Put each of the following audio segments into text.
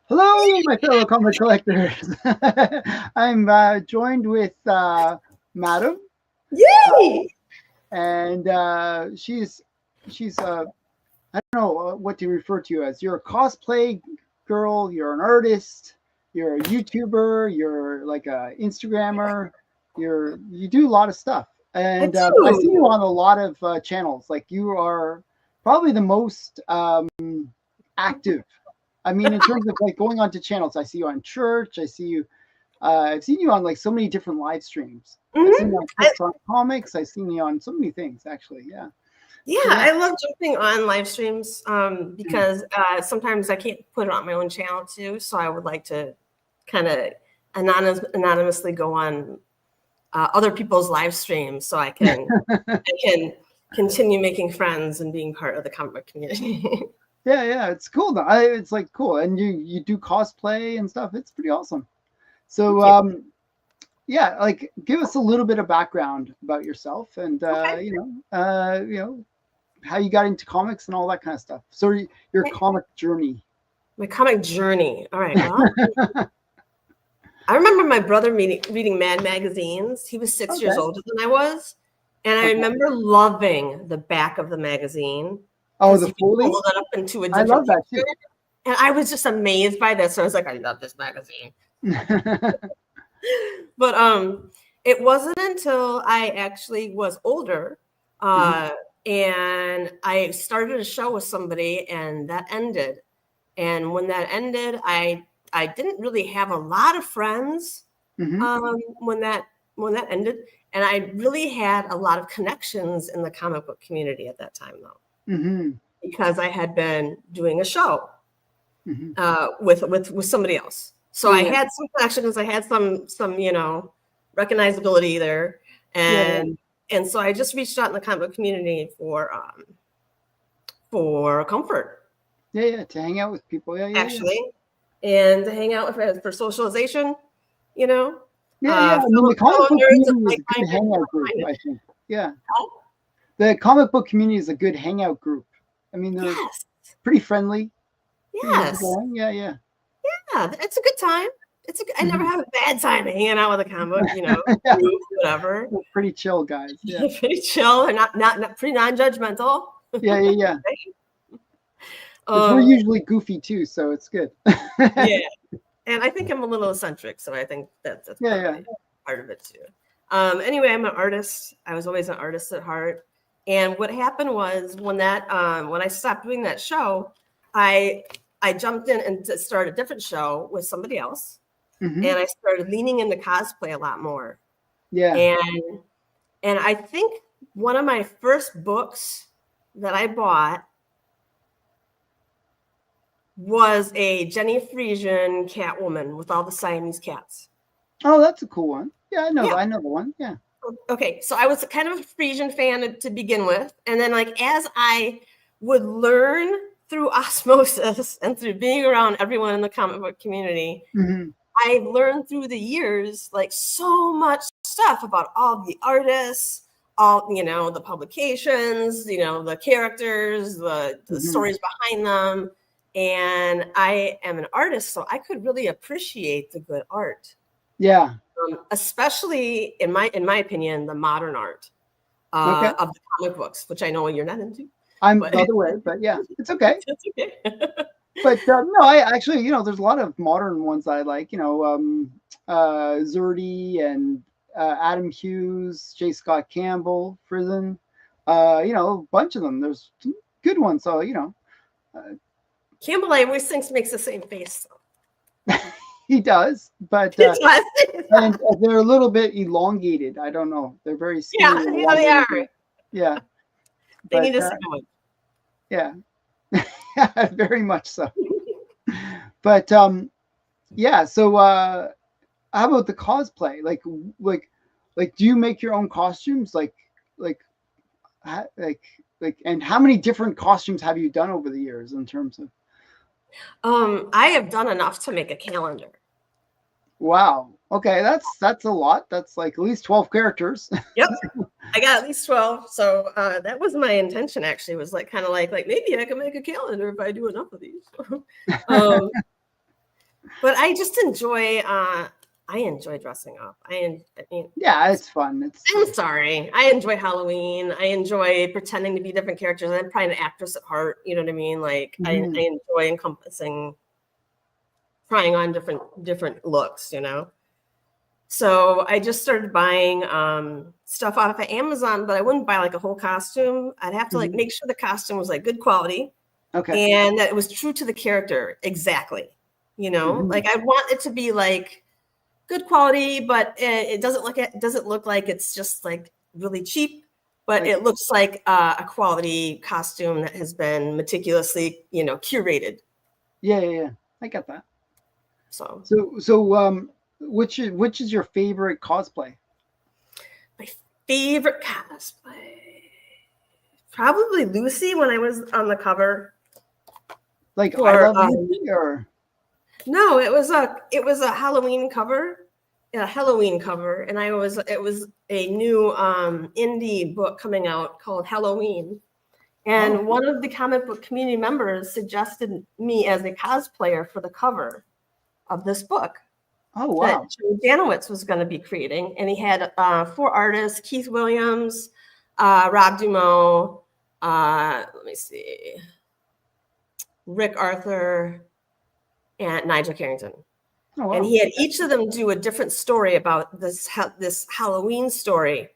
Hello, my fellow comic collectors. I'm joined with Madam, Yay! and she's I don't know what to refer to you as. You're a cosplay girl. You're an artist. You're a YouTuber. You're like a Instagrammer. You do a lot of stuff, I and I see you do. on a lot of channels. Like you are probably the most active. I mean, in terms of like going onto channels, I see you on church. I see you. I've seen you on like so many different live streams. I've seen hmm you on Tips on Comics. I've seen you on so many things, actually. Yeah. Yeah, So yeah. I love jumping on live streams because sometimes I can't put it on my own channel too. So I would like to kind of anonymously go on other people's live streams so I can continue making friends and being part of the comic book community. Yeah, it's cool though. It's like cool, and you do cosplay and stuff. It's pretty awesome. So Thank you. yeah, like give us a little bit of background about yourself, and Okay. how you got into comics and all that kind of stuff. So your Okay. comic journey. My comic journey. All right. Well, I remember my brother reading Mad magazines. He was 6 years Okay. older than I was. And I Okay. remember loving the back of the magazine Oh, because the you could folding. fold it up into a I different love that picture. And I was just amazed by this. So I was like, I love this magazine. too. But it wasn't until I actually was older and I started a show with somebody and that ended. And when that ended, I didn't really have a lot of friends hmm when that ended, and I really had a lot of connections in the comic book community at that time, though, hmm because I had been doing a show hmm with somebody else. So I Yeah, had some connections. I had some recognizability there, yeah, yeah, and so I just reached out in the comic book community for comfort, yeah. To hang out with people. Yeah. actually, and to hang out for socialization, you know, Yeah. I mean, the comic fellow book nerds and community is a good like-minded. hangout group, I think. Yeah. The comic book community is a good hangout group. I mean, they're Yes, pretty friendly, pretty yes, easygoing. Yeah. yeah. It's a good time. I never Mhm. have a bad time hanging out with a comic book, Yeah, group, whatever. they're pretty chill guys. Yeah. Pretty chill and not pretty non-judgmental. Yeah. Because we're Um, usually goofy too, so it's good. yeah, and I think I'm a little eccentric, so I think that's Yeah. probably part of it too. Anyway, I'm an artist. I was always an artist at heart. And what happened was when I stopped doing that show, I jumped in and started a different show with somebody else, hmm and I started leaning into cosplay a lot more. Yeah. And I think one of my first books that I bought was a Jenny Frisian Catwoman with all the Siamese cats. Oh, that's a cool one. Yeah, Yeah. I know the one. Yeah. Okay, so I was kind of a Frisian fan to begin with, and then like as I would learn through osmosis and through being around everyone in the comic book community, hmm I learned through the years like so much stuff about all the artists, all the publications, the characters, the hmm stories behind them, and I am an artist, so I could really appreciate the good art. Yeah. Especially in my opinion, the modern art Okay. of the comic books, which I know you're not into, I'm but the other way, but yeah, it's okay. that's okay. But no, I actually, there's a lot of modern ones I like. Zerdy and Adam Hughes, J. Scott Campbell, Frizen. A bunch of them. There's some good ones. So Campbell, I always think makes the same face. he does, but It does. and they're a little bit elongated. I don't know. They're very skinny. Yeah, and they are. elongated. Yeah, They but need to see one. yeah, very much so. But yeah. So how about the cosplay? Like, do you make your own costumes? Like, like, and how many different costumes have you done over the years in terms of? I have done enough to make a calendar. Wow. Okay, that's a lot. That's like at least 12 characters. Yep. I got at least 12. So that was my intention, actually, was like kind of like maybe I can make a calendar if I do enough of these. um, But I just enjoy. I enjoy dressing up. I mean, Yeah, it's fun. I'm sorry. I enjoy Halloween. I enjoy pretending to be different characters. I'm probably an actress at heart. You know what I mean? Like Mhm. I enjoy encompassing, trying on different looks. You know. So I just started buying stuff off of Amazon, but I wouldn't buy like a whole costume. I'd have to like Mhm. make sure the costume was like good quality Okay. and that it was true to the character exactly. You know, Mhm. like I want it to be like good quality, but it doesn't look like it's just like really cheap. But Like, it looks like a quality costume that has been meticulously, curated. yeah. I get that. So So which is your favorite cosplay? my favorite cosplay, probably Lucy when I was on the cover Like I for Love Lucy or no, it was a Halloween cover, a Halloween cover, and it was a new indie book coming out called Halloween. oh And one of the comic book community members suggested me as a cosplayer for the cover of this book oh that wow. Joe Janowitz was going to be creating. And he had 4 artists: Keith Williams, Rob Dumeau, let me see, Rick Arthur, and Nigel Carrington. Oh And wow. he had each of them do a different story about this Halloween story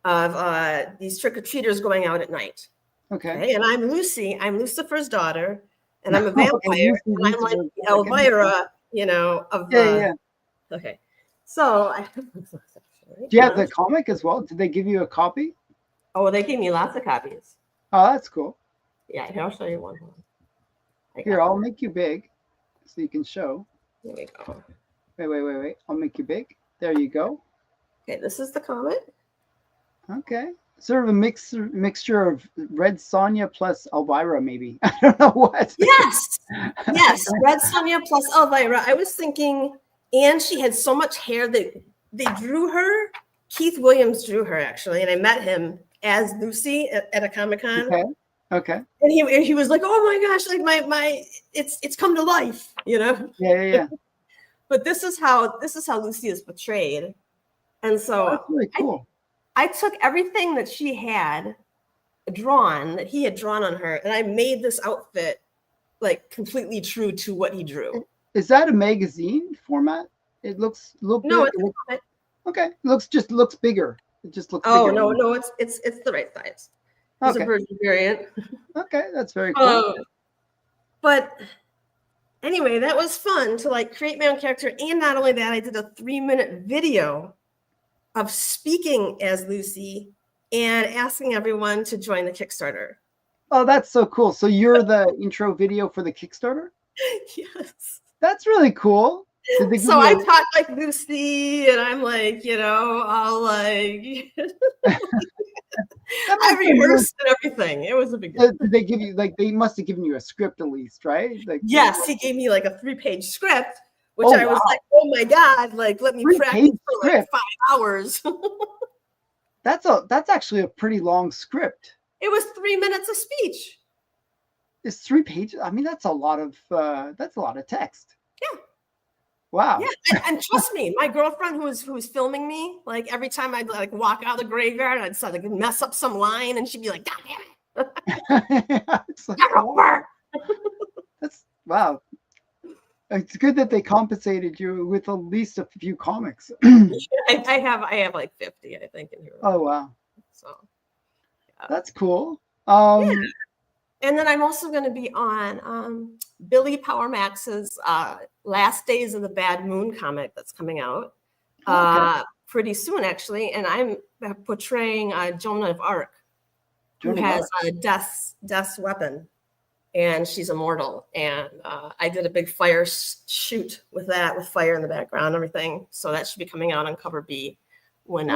of these trick-or-treaters going out at night. Okay. Okay, and I'm Lucy. I'm Lucifer's daughter, and I'm a Okay, vampire, Lucy and I'm like Lucifer. the Okay. Elvira, of Yeah, the. yeah. Okay, so I have this actually. Do you have the comic as well? Did they give you a copy? Oh, they gave me lots of copies. Oh, that's cool. Yeah, here I'll show you one. I Here, got I'll one. make you big so you can show. Here we go. Wait. I'll make you big. There you go. Okay, this is the comic. Okay. Sort of a mixture of Red Sonja plus Elvira, maybe. I don't know what. Yes, Red Sonja plus Elvira. I was thinking, and she had so much hair that they drew her. Keith Williams drew her actually, and I met him as Lucy at a Comic-Con. Okay. And he was like, "Oh my gosh, like my it's come to life," Yeah. But this is how Lucy is portrayed, and Oh, that's so really cool. I took everything that he had drawn on her, and I made this outfit like completely true to what he drew. Is that a magazine format? It looks a little No, big. it's a comic. Okay. Looks bigger. It just looks Oh bigger. no, it's the right size. It's a Okay. virgin variant. Okay, that's very cool. But anyway, that was fun to like create my own character, and not only that, I did a 3-minute video of speaking as Lucy and asking everyone to join the Kickstarter. Oh, that's so cool. So you're the intro video for the Kickstarter? Yes. That's really cool. Did they give So you I talk like Lucy, and I'm like, I'll like, I rehearsed and everything. It was a big deal. Did they give you they must have given you a script at least, right? Like Yes, he gave me like a 3-page script, which Oh, I was wow. like, oh my God, like let me 3-page practice for like script. 5 hours. That's actually a pretty long script. It was 3 minutes of speech. It's 3 pages. I mean, that's a lot of text. Yeah. Wow. Yeah, and trust me, my girlfriend who was filming me, like every time I'd like walk out of the graveyard, I'd start like mess up some line, and she'd be like, "God damn it, It's like, get over." that's wow. It's good that they compensated you with at least a few comics. I have like 50, I think, in here. Oh wow. So That's cool. yeah. And then I'm also going to be on Billy Power Max's Last Days of the Bad Moon comic that's coming out pretty soon, actually. And I'm portraying Joan of Arc, who has a death's weapon, and she's immortal. And I did a big fire shoot with that, with fire in the background and everything. So that should be coming out on cover B when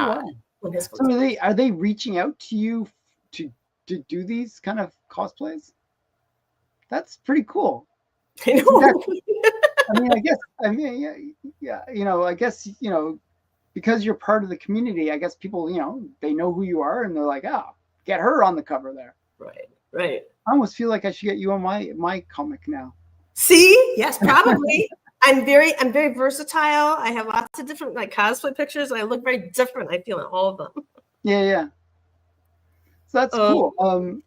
his So are they reaching out to you to do these kind of cosplays? That's pretty cool. I know. I guess, because you're part of the community, I guess people, they know who you are and they're like, oh, get her on the cover there. Right. I almost feel like I should get you on my comic now. See? Yes, probably. I'm very versatile. I have lots of different like cosplay pictures. I look very different, I feel, in all of them. Yeah. So that's cool.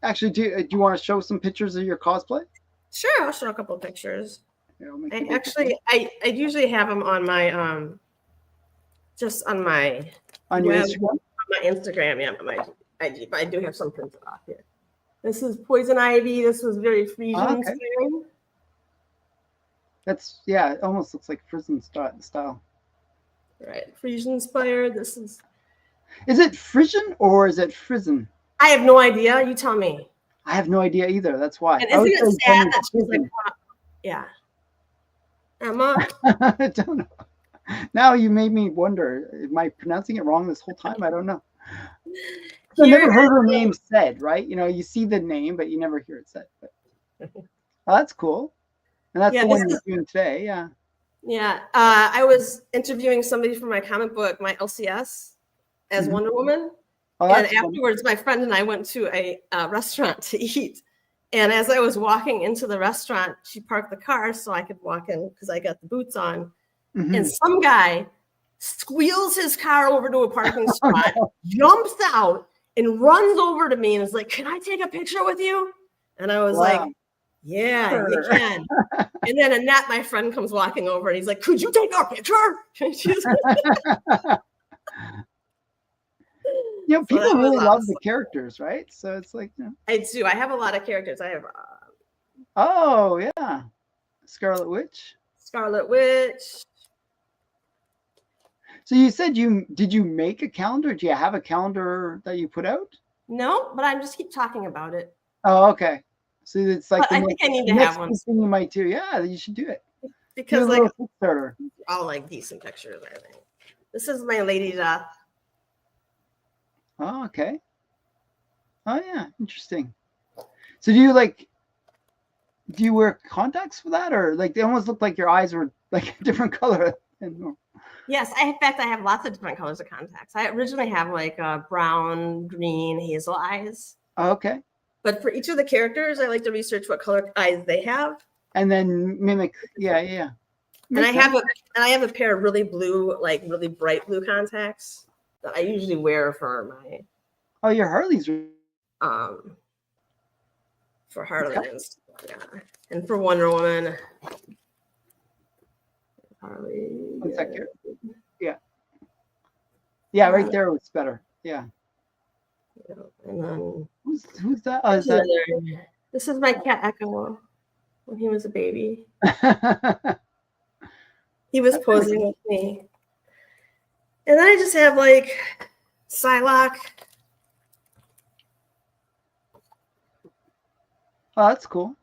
Actually, do you want to show some pictures of your cosplay? Sure, I'll show a couple of pictures. Yeah, I'll make I a big actually, I usually have them on my just on my on your web, Instagram. on my Instagram, yeah, on my IG. But I do have some printed off here. This is Poison Ivy. This was very Frisian Okay. style. That's yeah. It almost looks like Frisian style. Right, Frisian inspired. This is. Is it Frisian or is it Frisian? I have no idea. You tell me. I have no idea either. That's why. And isn't it sad that she's like, yeah, Emma? I don't know. Now you made me wonder. Am I pronouncing it wrong this whole time? I don't know. I never heard her name said, right? You know, you see the name, but you never hear it said. But, oh, that's cool. And that's the one you're doing today, yeah. Yeah. I was interviewing somebody for my comic book, my LCS, as Wonder Woman. Oh, and afterwards, my friend and I went to a restaurant to eat. And as I was walking into the restaurant, she parked the car so I could walk in because I got the boots on. And some guy squeals his car over to a parking spot, jumps out, and runs over to me and is like, "Can I take a picture with you?" And I was like, "Yeah, you can." And then Annette, my friend, comes walking over and he's like, "Could you take our picture?" You know, people really love the characters, right? So it's like, you know. I do. I have a lot of characters. I have. Oh yeah, Scarlet Witch. Scarlet Witch. So you said did you make a calendar? Do you have a calendar that you put out? No, but I just keep talking about it. Oh, okay. So it's like I think I need to have one. Thing you might do. Yeah, you should do it. Because like all like decent pictures, I think. This is my Lady Death. Oh, okay. Oh yeah, interesting. So do you wear contacts for that, or like they almost look like your eyes were like a different color? Yes, in fact, I have lots of different colors of contacts. I originally have like brown, green, hazel eyes. Oh, okay. But for each of the characters, I like to research what color eyes they have, and then mimic. Yeah. And I have a pair of really blue, like really bright blue contacts that I usually wear for my. Oh, your Harleys. For Harley and stuff, yeah, and for Wonder Woman. Harley. One second. Yeah, right there was better. Yeah. And then who's that? Oh, this is my cat Echo when he was a baby. He was posing with me. And then I just have like Psylocke. Oh, that's cool.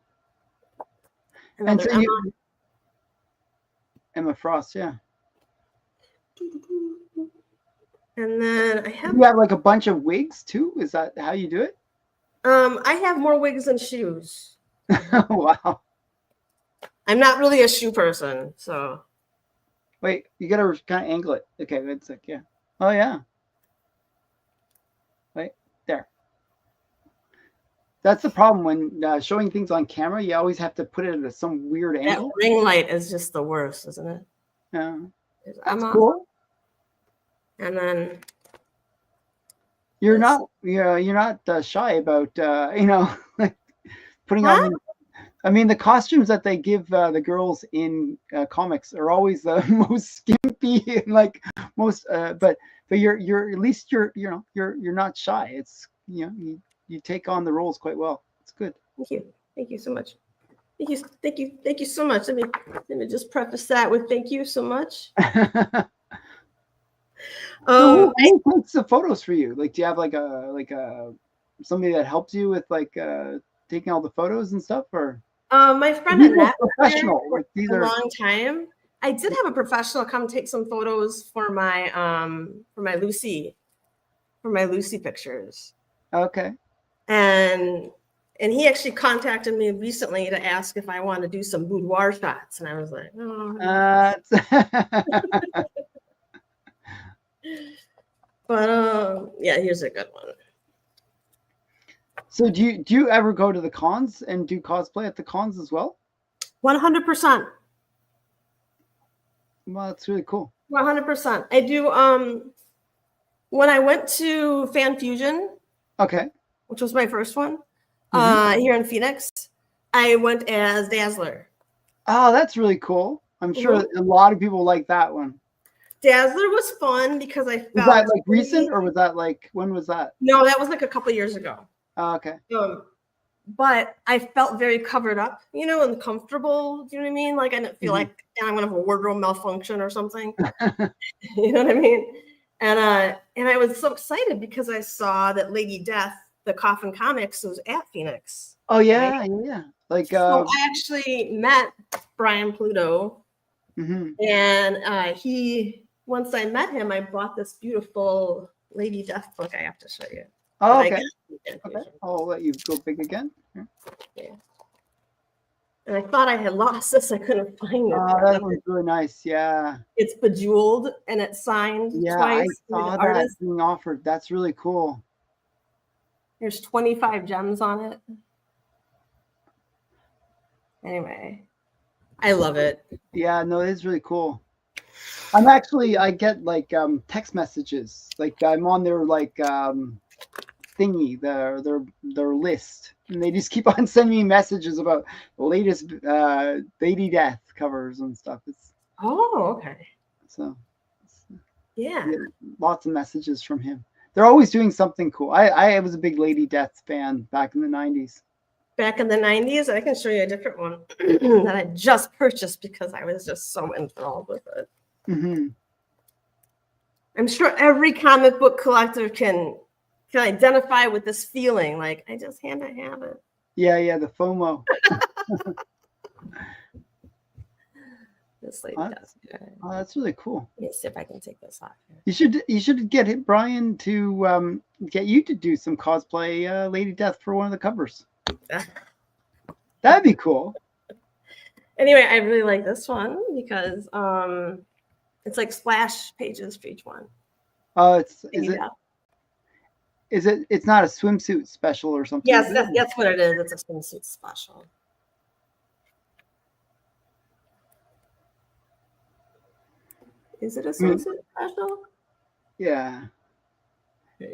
And so Emma Frost, yeah. And then I have. You have like a bunch of wigs too? Is that how you do it? I have more wigs than shoes. Wow. I'm not really a shoe person, so. Wait, you gotta kind of angle it. Okay, wait a sec. Yeah. Oh yeah. Right there. That's the problem when showing things on camera. You always have to put it at some weird angle. That ring light is just the worst, isn't it? Yeah. That's cool. And then you're not shy about like putting on. I mean, the costumes that they give the girls in comics are always the most skimpy and like most. But you're at least you're not shy. It's you take on the roles quite well. It's good. Thank you so much. Thank you so much. Let me just preface that with thank you so much. Who takes the photos for you? Like, do you have like a somebody that helps you with like taking all the photos and stuff, or? My friend Annette, professional. Like, a long time. I did have a professional come take some photos for my Lucy pictures. Okay. And he actually contacted me recently to ask if I want to do some boudoir shots, and I was like, oh. But yeah, here's a good one. So do you ever go to the cons and do cosplay at the cons as well? 100%. Well, that's really cool. 100%. I do. When I went to Fan Fusion, Okay. which was my first one, Mhm. here in Phoenix, I went as Dazzler. Oh, that's really cool. I'm sure a lot of people like that one. Dazzler was fun because I Was felt that like recent, or was that like, when was that? No, that was like a couple years ago. Oh, okay. But I felt very covered up, and comfortable. Do you know what I mean? Like I didn't feel like I'm gonna have a wardrobe malfunction or something. You know what I mean? And I was so excited because I saw that Lady Death, the Coffin Comics, was at Phoenix. Oh yeah, right? Yeah. Like so I actually met Brian Pluto, and once I met him, I bought this beautiful Lady Death book. I have to show you. Oh, okay. I'll let you go big again. Yeah. And I thought I had lost this. I couldn't find it. Oh, that one's really nice. Yeah. It's bejeweled and it's signed twice. I saw that being offered. That's really cool. There's 25 gems on it. Anyway, I love it. Yeah, no, it is really cool. I get like text messages. Like I'm on their like thingy, their list, and they just keep on sending me messages about the latest Lady Death covers and stuff. Okay. So yeah, lots of messages from him. They're always doing something cool. I was a big Lady Death fan back in the 90s. Back in the 90s, I can show you a different one that I just purchased because I was just so enthralled with it. I'm sure every comic book collector can identify with this feeling, like I just had to have it. Yeah, the FOMO. This Lady Death. Oh, that's really cool. Let me see if I can take this off here. You should get Brian to get you to do some cosplay Lady Death for one of the covers. That'd be cool. Anyway, I really like this one because it's like splash pages for each one. Oh, it's not a swimsuit special or something? Yes, that's what it is. It's a swimsuit special. Is it a swimsuit special? Yeah.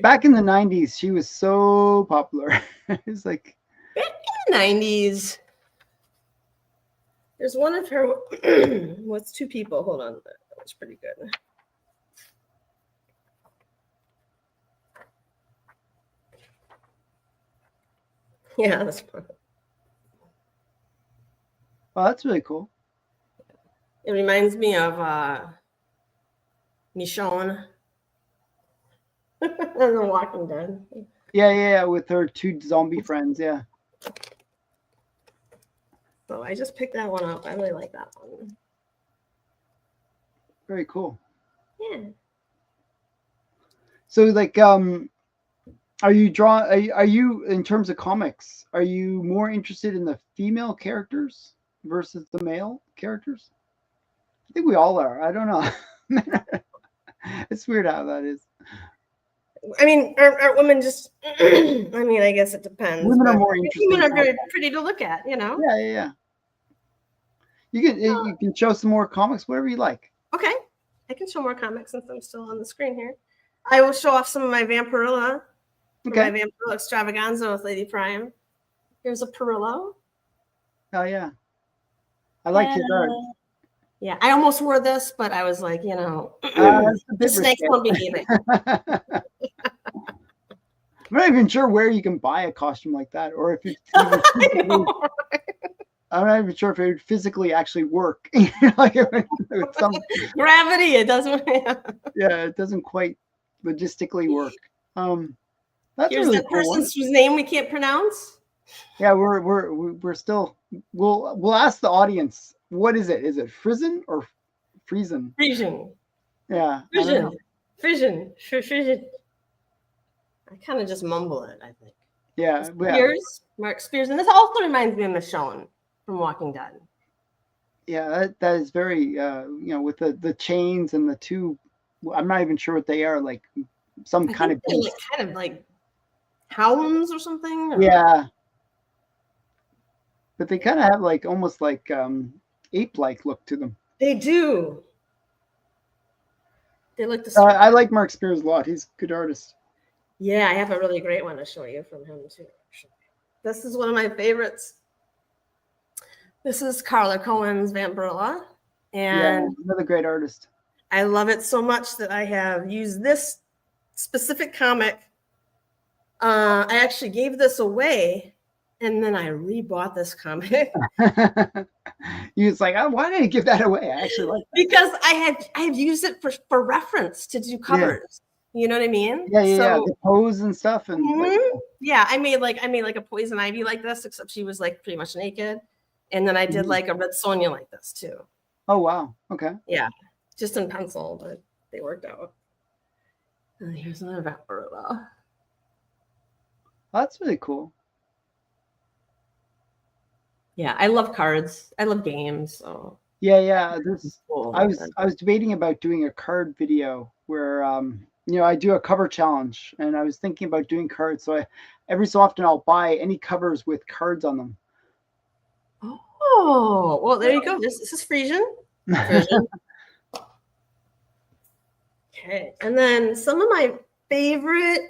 Back in the 90s, she was so popular. It's like back in the 90s. There's one of her with two people. Hold on. That was pretty good. Yeah, that's fun. Oh, that's really cool. It reminds me of Michonne in The Walking Dead. Yeah, with her two zombie friends, yeah. So I just picked that one up. I really like that one. Very cool. Yeah. So like are you in terms of comics, are you more interested in the female characters versus the male characters? I think we all are. I don't know. It's weird how that is. I mean, are women just I mean, I guess it depends. Women are more interesting. Women are very pretty to look at, Yeah. You can show some more comics, whatever you like. Okay. I can show more comics since I'm still on the screen here. I will show off some of my Vampirilla. Okay. My Vampirilla extravaganza with Lady Prime. Here's a Perillo. Oh yeah. I like his art. Yeah, I almost wore this, but I was like, the snakes won't be leaving. I'm not even sure where you can buy a costume like that, or if it's I'm not even sure if it would physically actually work. Like with some gravity, it doesn't. Yeah, it doesn't quite logistically work. That's Here's really the cool person's whose name we can't pronounce. Yeah, we're still. We'll ask the audience. What is it? Is it Friesen or Friesen? Friesen. Yeah. Friesen. I kind of just mumble it, I think. Yeah. Mark Spears. And this also reminds me of Michonne from Walking Dead. Yeah, that is very, with the chains and the two, I'm not even sure what they are, like some kind of beast. Kind of like hounds or something? Yeah. but they kind of have like almost like ape-like look to them. They do. They look the I like Mark Spears a lot. He's a good artist. Yeah, I have a really great one to show you from him too. Actually, this is one of my favorites. This is Carla Cohen's Vampirella, and another great artist. I love it so much that I have used this specific comic. I actually gave this away, and then I rebought this comic. You was like, oh, why did I give that away? I actually like that. Because I have used it for reference to do covers. Yeah. You know what I mean? Yeah. The pose and stuff, and yeah, I made like a Poison Ivy like this, except she was like pretty much naked, and then I did like a Red Sonja like this too. Oh wow! Okay. Yeah, just in pencil, but they worked out. And here's another Vampirella. That's really cool. Yeah, I love cards. I love games. So yeah. Cool. I was debating about doing a card video where I do a cover challenge, and I was thinking about doing cards. So every so often I'll buy any covers with cards on them. Oh, well, there you go. This is Frisian. Okay, and then some of my favorite.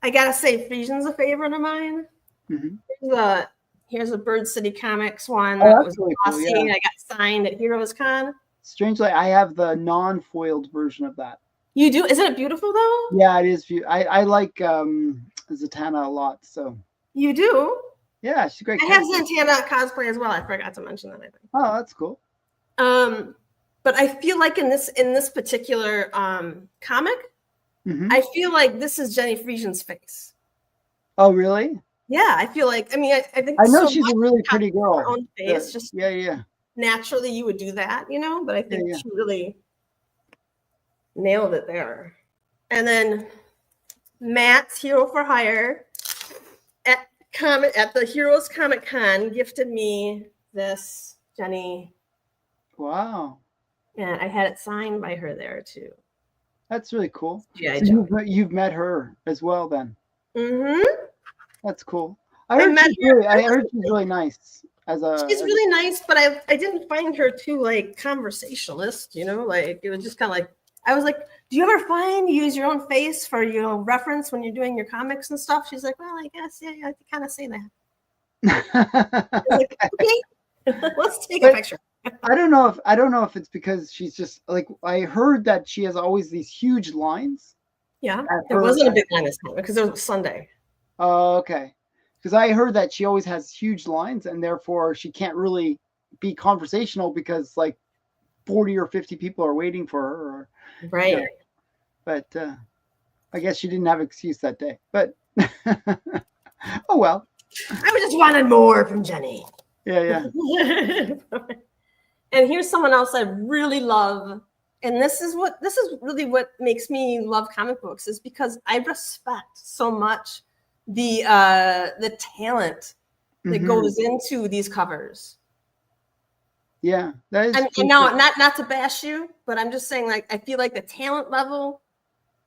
I gotta say, Frisian's a favorite of mine. Mm-hmm. Here's a Bird City Comics one that was really cool, yeah. I got signed at Heroes Con. Strangely, I have the non-foiled version of that. You do? Isn't it beautiful though? Yeah, it is. I like Zatanna a lot. So you do? Yeah, she's great. I have Zatanna cosplay as well. I forgot to mention that. I think. Oh, that's cool. But I feel like in this particular comic, I feel like this is Jenny Frisian's face. Oh, really? Yeah, I feel like. I mean, I think I know she's a really pretty girl. Her own face, just yeah. Naturally, you would do that, But I think she really nailed it there. And then Matt's Hero for Hire at the Heroes Comic Con gifted me this Jenny. Wow. And I had it signed by her there too. That's really cool. Yeah, so you've met her as well then. Mm-hmm. That's cool. I heard she's really nice. She's really nice, but I didn't find her too like conversationalist, Like it was just kind of like I was like, do you ever use your own face for reference when you're doing your comics and stuff? She's like, well, I guess yeah, I kind of say that. I was like, okay, let's take a picture. I don't know if it's because she's just like I heard that she has always these huge lines. Yeah, there wasn't a big line this time because it was Sunday. Oh, okay. Because I heard that she always has huge lines and therefore she can't really be conversational because like 40 or 50 people are waiting for her. Right. But I guess she didn't have an excuse that day. But oh well. I just wanted more from Jenny. Yeah. And here's someone else I really love. And this is really what makes me love comic books is because I respect so much the talent that goes into these covers. Yeah, that is. And now, not to bash you, but I'm just saying, like, I feel like the talent level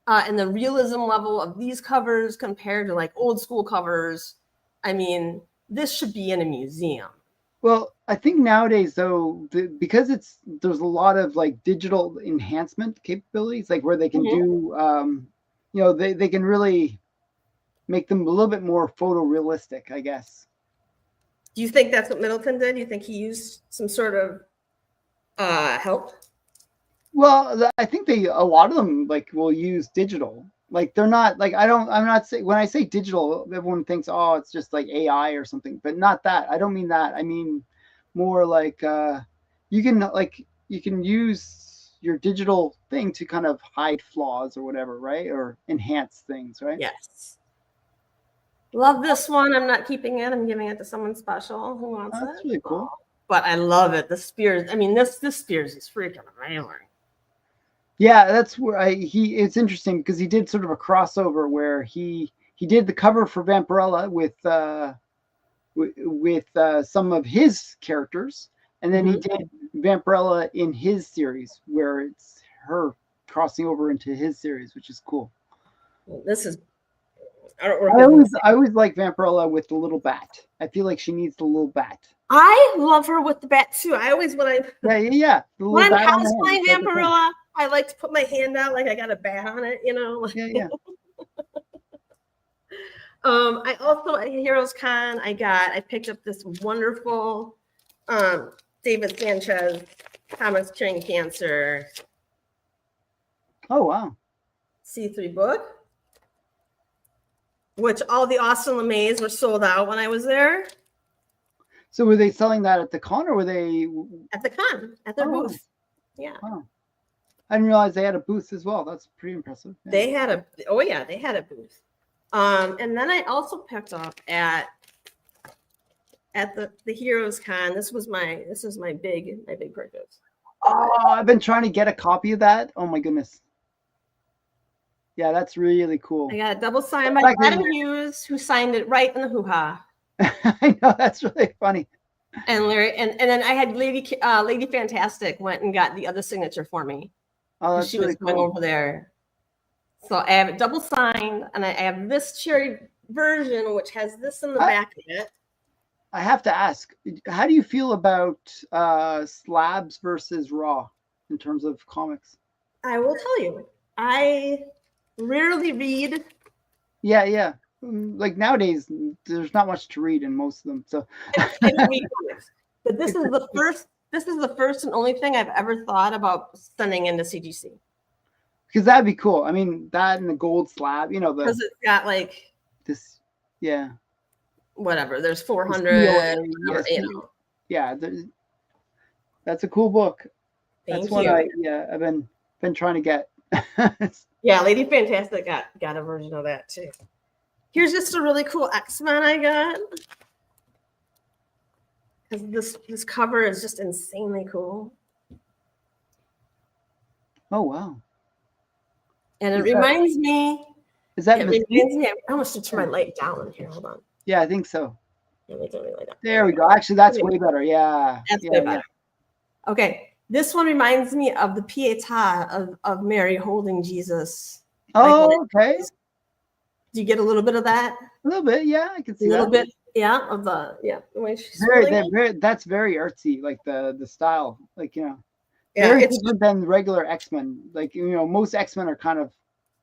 and the realism level of these covers compared to like old school covers. I mean, this should be in a museum. Well, I think nowadays though, because there's a lot of like digital enhancement capabilities, like where they can do, they can really make them a little bit more photorealistic, I guess. Do you think that's what Middleton did? Do you think he used some sort of help? Well, I think a lot of them like will use digital. Like they're not like I'm not saying when I say digital, everyone thinks, oh, it's just like AI or something, but not that. I don't mean that. I mean more like you can use your digital thing to kind of hide flaws or whatever, right? Or enhance things, right? Yes. Love this one. I'm not keeping it. I'm giving it to someone special who wants it. That's really cool. But I love it. The Spears. I mean, this Spears is freaking amazing. Yeah, that's where it's interesting because he did sort of a crossover where he did the cover for Vampirella with some of his characters, and then he did Vampirella in his series where it's her crossing over into his series, which is cool. Well, this is I don't work I as an always assistant. I always like Vampirella with the little bat. I feel like she needs the little bat. I love her with the bat too. I always Yeah. The when little I'm bat on the hand. cosplaying That's the thing. Vampirella, I like to put my hand out like I got a bat on it, you know. Yeah. I also at Heroes Con, I picked up this wonderful David Sanchez Comics Curing Cancer Oh wow. C3 book, which all the Austin LeMays were sold out when I was there So were they selling that at the con, or were they at the con, at their booth. Yeah. Wow. I didn't realize they had a booth as well. That's pretty impressive. Yeah. They had a booth. And then I also picked up at the Heroes Con. This is my big purchase. Oh, I've been trying to get a copy of that. Oh my goodness. Yeah, that's really cool. I got a double sign by Adam Hughes, who signed it right in the hoo-ha. I know, that's really funny. And Larry, and then I had Lady Fantastic went and got the other signature for me. Oh, that's she really was going over there. So I have it double signed, and I have this cherry version, which has this in the back of it. I have to ask, how do you feel about slabs versus raw in terms of comics? I will tell you, I rarely read. Yeah. Like nowadays, there's not much to read in most of them. So, I don't read comics, but this is the first. This is the first and only thing I've ever thought about sending into CGC. Because that'd be cool. I mean, that and the gold slab, you know, because it's got like this, yeah. Whatever. There's 400. Yeah, that's a cool book. Thank that's what you. I've been trying to get. Yeah, Lady Fantastic got a version of that too. Here's just a really cool X-Men I got. Because this cover is just insanely cool. Oh wow. And it reminds me. Is that reminds me? I almost should turn my light down here. Hold on. Yeah, I think so. There we go. Actually, that's way better. Yeah. That's way better. Okay. This one reminds me of the Pietà of Mary holding Jesus. Oh, okay. Do you get a little bit of that? A little bit, yeah. I can see a little that. bit, yeah, of the way she's that's very artsy, like the style, like Yeah, very different than regular X-Men. Like most X-Men are kind of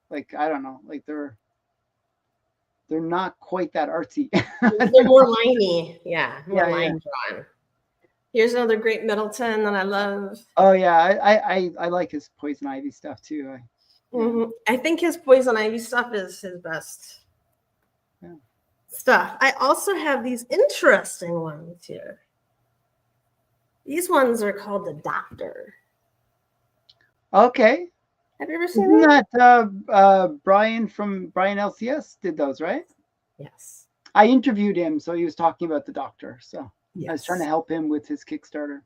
like I don't know, like they're not quite that artsy. They're more liney, more line drawn. Here's another great Middleton that I love. Oh yeah, I like his Poison Ivy stuff too. I think his Poison Ivy stuff is his best stuff. I also have these interesting ones here. These ones are called The Doctor. Okay. Have you ever seen that? Brian from Brian LCS did those, right? Yes. I interviewed him, so he was talking about The Doctor. So I was trying to help him with his Kickstarter.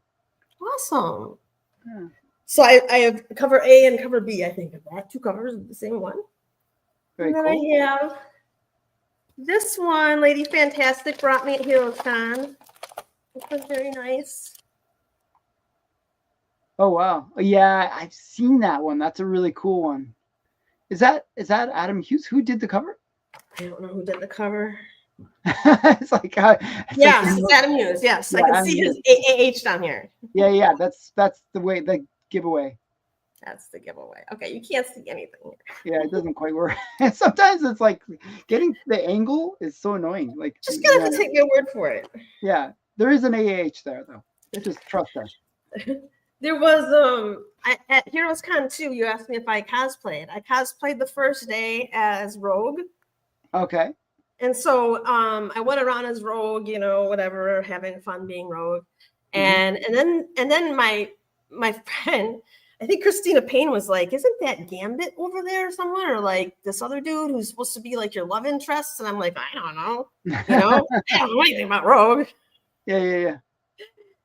Awesome. Yeah. So I have cover A and cover B, I think, of that. 2 covers of the same one. Very and then I have this one, Lady Fantastic brought me at Heroes Con. This was very nice. Oh wow. Yeah, I've seen that one. That's a really cool one. Is that Adam Hughes? Who did the cover? I don't know who did the cover. It's like it's Adam Hughes. Yes, yeah, I can see his AAH down here. Yeah. That's the way the giveaway. That's the giveaway. Okay, you can't see anything here. Yeah, it doesn't quite work. Sometimes it's like getting the angle is so annoying. Like just gonna have to take your word for it. Yeah, there is an AAH there though. Just trust us. There was at Heroes Con 2, you asked me if I cosplayed. I cosplayed the first day as Rogue. Okay. And so I went around as Rogue, whatever, having fun being Rogue. And then my friend, I think Christina Payne, was like, "Isn't that Gambit over there somewhere? Or like this other dude who's supposed to be like your love interest?" And I'm like, "I don't know. I don't know anything about Rogue." Yeah.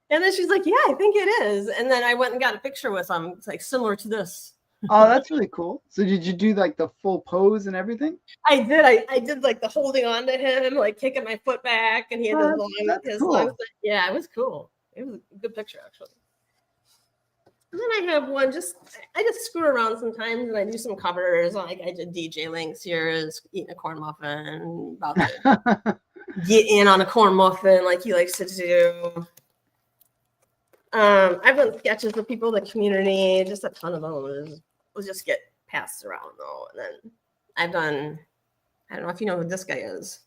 And then she's like, "Yeah, I think it is." And then I went and got a picture with him. It's like similar to this. Oh, that's really cool. So did you do like the full pose and everything? I did. I did like the holding on to him, like kicking my foot back, and he had his long. Yeah, it was cool. It was a good picture, actually. And then I have one I just screw around sometimes and I do some covers. Like I did DJ Links here is eating a corn muffin, about to get in on a corn muffin like he likes to do. I've done sketches with people in the community, just a ton of those. Will just get passed around though. And then I've done, I don't know if you know who this guy is.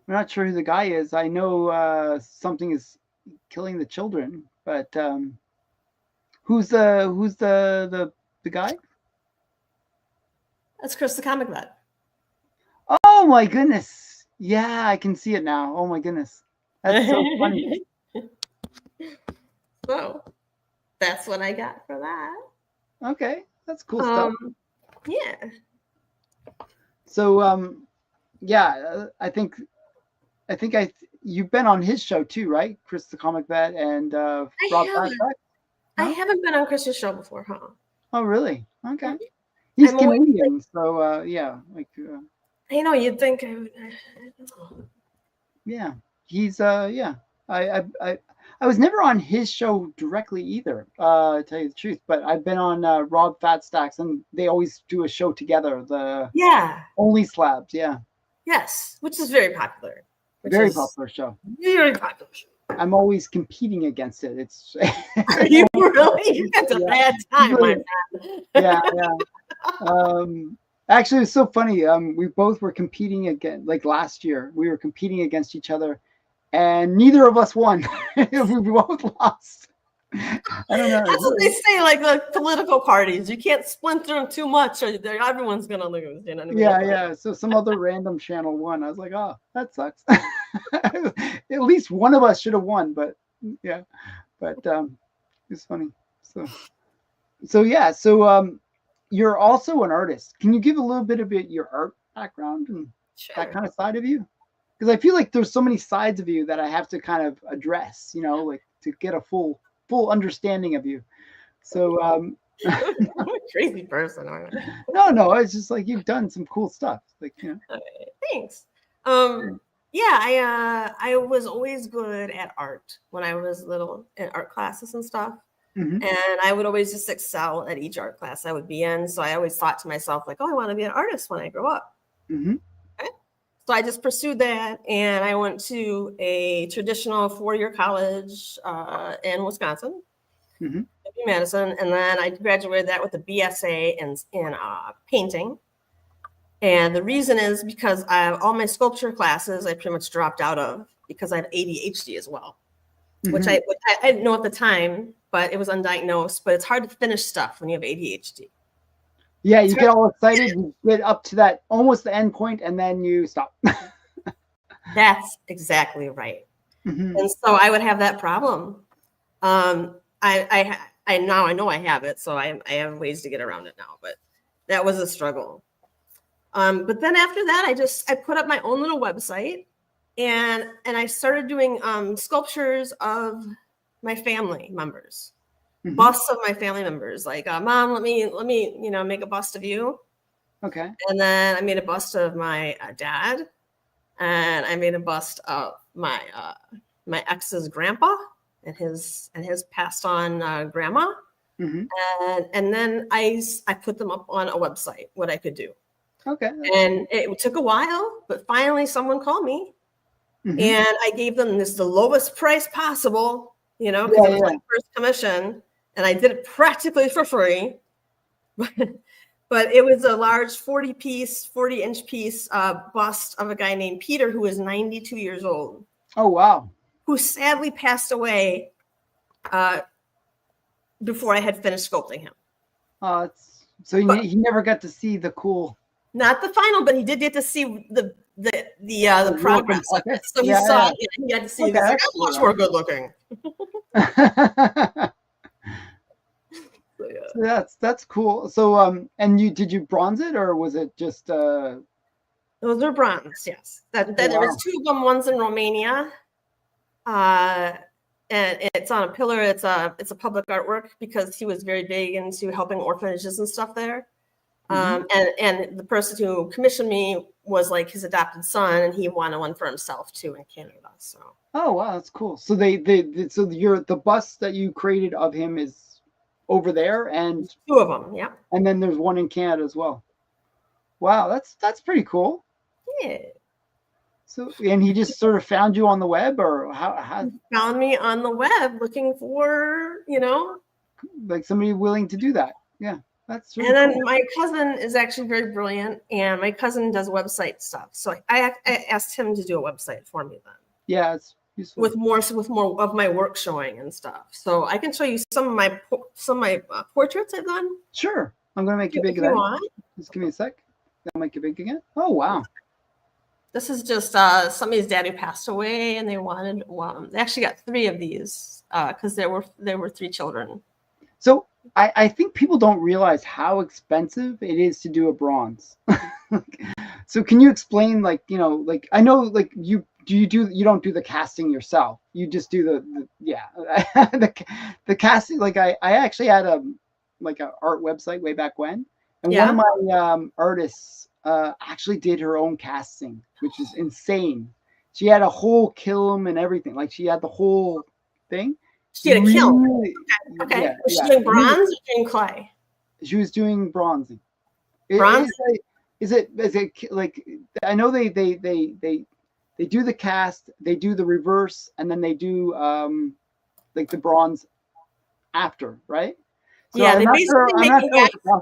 I'm not sure who the guy is. I know something is killing the children, but who's the guy? That's Chris the Comic Vet. Oh my goodness. Yeah, I can see it now. Oh my goodness. That's so funny. So that's what I got for that. Okay. That's cool stuff. Yeah. So yeah, I think you've been on his show too, right? Chris the Comic Vet and Rob Fastback? I haven't been on Chris's show before, huh? Oh really? Okay. He's Canadian, so yeah, like I know you'd think I would. Yeah, he's yeah. I was never on his show directly either, to tell you the truth. But I've been on Rob Fatstacks, and they always do a show together. The Only Slabs, yeah. Yes, which is very popular. Very popular show. Very popular show. I'm always competing against it. It's. Are you really? You got a bad time, my friend. Yeah, yeah. Actually, it's so funny. We both were competing again, like last year. We were competing against each other, and neither of us won. We both lost. I don't know. That's what they say, like the political parties. You can't splinter them too much, or everyone's gonna lose. You know what I mean? Yeah, yeah. So some other random channel won. I was like, oh, that sucks. At least one of us should have won, but yeah. But it's funny. So yeah. So you're also an artist. Can you give a little bit of your art background and that kind of side of you? Because I feel like there's so many sides of you that I have to kind of address, you know, like to get a full understanding of you. So I'm a crazy person. No, it's just like you've done some cool stuff. Like, you know. Okay, thanks. Yeah, I was always good at art when I was little in art classes and stuff. Mm-hmm. And I would always just excel at each art class I would be in. So I always thought to myself, like, oh, I want to be an artist when I grow up. Mm-hmm. Okay. So I just pursued that. And I went to a traditional 4-year college in Wisconsin, mm-hmm. Madison. And then I graduated that with a BSA in painting. And the reason is because all my sculpture classes I pretty much dropped out of because I have ADHD as well, mm-hmm. which I didn't know at the time. But it was undiagnosed. But it's hard to finish stuff when you have ADHD. Yeah, you get all excited, you get up to that almost the end point, and then you stop. That's exactly right. Mm-hmm. And so I would have that problem. I now I know I have it, so I have ways to get around it now. But that was a struggle. But then after that, I put up my own little website, and I started doing sculptures of my family members, mm-hmm. busts of my family members. Like, Mom, let me, make a bust of you. Okay. And then I made a bust of my dad, and I made a bust of my ex's grandpa and his passed on grandma. Mm-hmm. And then I put them up on a website, what I could do. Okay. And it took a while, but finally someone called me, mm-hmm. and I gave them the lowest price possible. Because it was my first commission, and I did it practically for free. But it was a large 40-inch piece bust of a guy named Peter, who was 92 years old. Oh, wow. Who sadly passed away before I had finished sculpting him. So he never got to see the cool. Not the final, but he did get to see the progress of it. So he saw it. He got to see this. Like, I'm much more good looking. So that's cool. So and did you bronze it, or was it just those are bronze? Yes. There was 2 of them. One's in Romania, and it's on a pillar. It's a public artwork because he was very big into helping orphanages and stuff there. Mm-hmm. And the person who commissioned me was like his adopted son, and he wanted one for himself too in Canada. So. Oh wow, that's cool. So the bust that you created of him is over there, and 2 of them. Yeah. then there's one in Canada as well. Wow, that's pretty cool. Yeah. So, and he just sort of found you on the web, or how Found me on the web looking for, like somebody willing to do that? Yeah, that's really and then cool. my cousin is actually very brilliant, and my cousin does website stuff. So I asked him to do a website for me then. Yeah, it's useful. With more of my work showing and stuff. So I can show you some of my portraits I've done. Sure, I'm gonna make you big again. Just give me a sec. I'll make you big again. Oh wow. This is just somebody's dad who passed away, and they wanted one. They actually got 3 of these because there were 3 children. So I think people don't realize how expensive it is to do a bronze. So can you explain, like, like, I know, like, you don't do the casting yourself. You just do the the casting. Like I actually had a art website way back when, and one of my artists actually did her own casting, which is insane. She had a whole kiln and everything. Like, she had the whole thing. She had a kiln. Okay. Yeah, was she doing bronze or doing clay? She was doing bronzing. Bronze? Is it like, I know they do the cast, they do the reverse, and then they do like the bronze after, right? So yeah, they basically make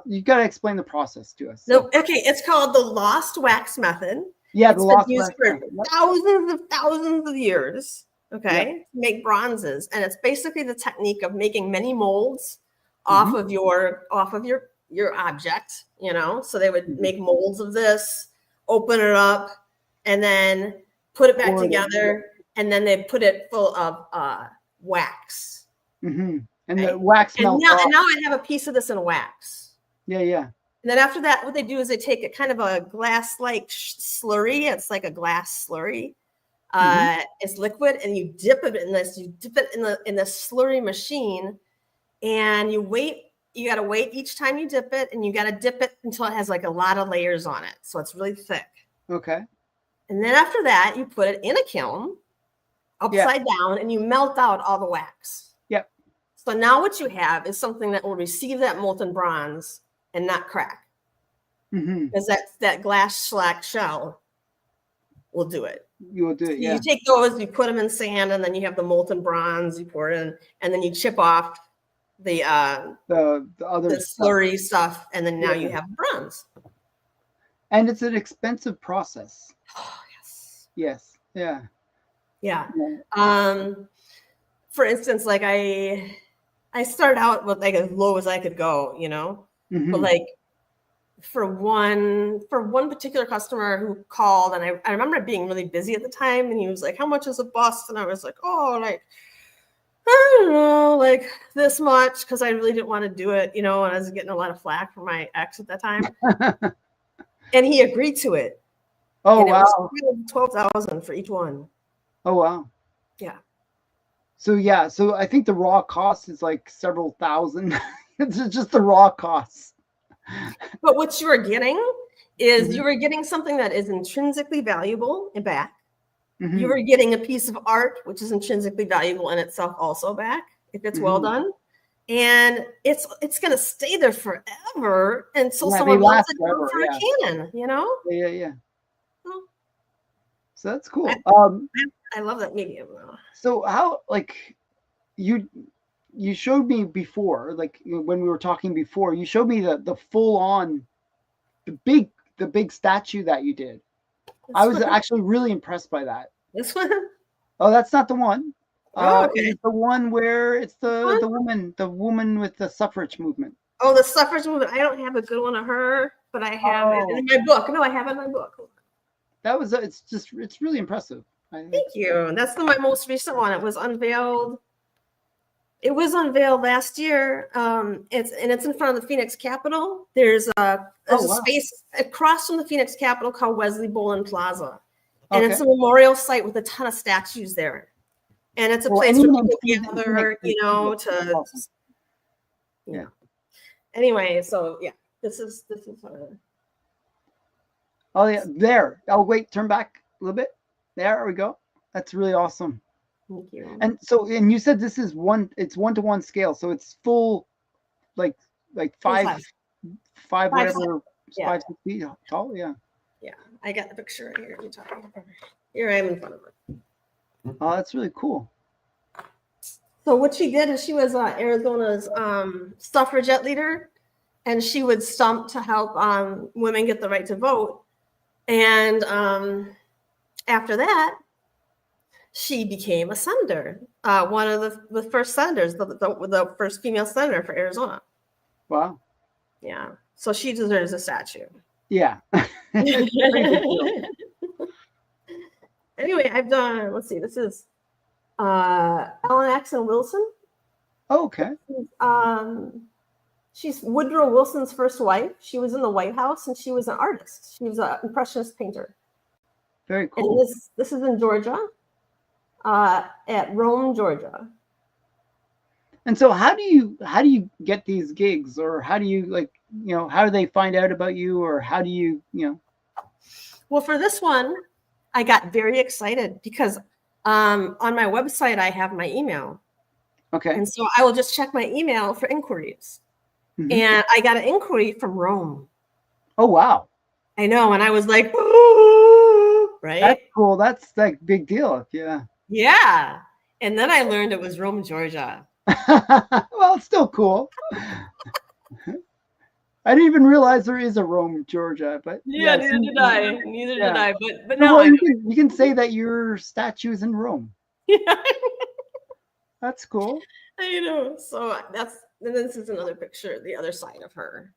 you got to explain the process to us. So. Okay, it's called the lost wax method. Yeah, it's the lost been used wax for thousands of years. Okay, to make bronzes, and it's basically the technique of making many molds off of your object. So they would make molds of this, open it up, and then put it back together, and then they put it full of wax. And the wax melts off. And now I have a piece of this in wax. Yeah. And then after that, what they do is they take a kind of a glass-like slurry. It's like a glass slurry. It's liquid, and you dip it in this. You dip it in the slurry machine, and you wait. You got to wait each time you dip it, and you got to dip it until it has like a lot of layers on it, so it's really thick. Okay. And then after that, you put it in a kiln, upside down, and you melt out all the wax. Yep. So now what you have is something that will receive that molten bronze and not crack, because that glass shellac shell will do it. You will do it. Yeah. You take those, you put them in sand, and then you have the molten bronze. You pour it in, and then you chip off the other slurry stuff, and then now you have bronze. And it's an expensive process. Oh, yes. Yeah. For instance, like I started out with like as low as I could go, but like for one particular customer who called, and I remember it being really busy at the time, and he was like, "How much is a bust?" And I was like, "Oh, like, I don't know, like this much," because I really didn't want to do it, and I was getting a lot of flack from my ex at that time. And he agreed to it. Oh, and wow. It was $12,000 for each one. Oh, wow. Yeah. So I think the raw cost is like several thousand. It's just the raw costs. But what you are getting is you are getting something that is intrinsically valuable and back. You are getting a piece of art which is intrinsically valuable in itself also back if it's well done, and it's going to stay there forever until someone wants it for a canon. Yeah. So that's cool. I love that medium though. So how, like, you showed me before, like when we were talking before, you showed me the full on, the big statue that you did. I was actually really impressed by that. This one? Oh, that's not the one. Okay. It's the one where it's the woman with the suffrage movement. Oh, the suffrage movement. I don't have a good one of her, but I have it in my book. No, I have it in my book. That was it's really impressive. Thank you. That's my most recent one. It was unveiled. It was unveiled last year. It's in front of the Phoenix Capitol. There's a space across from the Phoenix Capitol called Wesley Bolin Plaza, and it's a memorial site with a ton of statues there. And it's a place where people gather, Yeah. Anyway, so yeah, this is. Oh yeah, there. Oh wait, turn back a little bit. There we go. That's really awesome. Thank you. And so, and you said this is it's 1-to-1 scale, so it's full like Full five size. five 5'7". whatever Yeah. 5 6 feet tall. Yeah. Yeah. I got the picture right here. Here I am in front of her. Oh, that's really cool. So what she did is she was Arizona's suffragette leader, and she would stump to help women get the right to vote. And after that, she became a senator, one of the first senators, the first female senator for Arizona. Wow. Yeah. So she deserves a statue. Yeah. Anyway, I've done, let's see, this is Ellen Axon Wilson. Oh, okay. She's Woodrow Wilson's first wife. She was in the White House, and she was an artist. She was an impressionist painter. Very cool. And this is in Georgia, at Rome, Georgia. And so how do you get these gigs, or how do you, like, you know, how do they find out about you, or how do you, you know? Well, for this one, I got very excited because on my website, I have my email. Okay. And so I will just check my email for inquiries. Mm-hmm. And I got an inquiry from Rome. Oh, wow. I know. And I was like, ooh, right? That's cool. That's like big deal. Yeah. Yeah. And then I learned it was Rome, Georgia. Well, it's still cool. I didn't even realize there is a Rome, Georgia, but yeah, neither did I. Neither did I. But no, now well, you can say that your statue is in Rome. Yeah. That's cool. I know. So and this is another picture, the other side of her.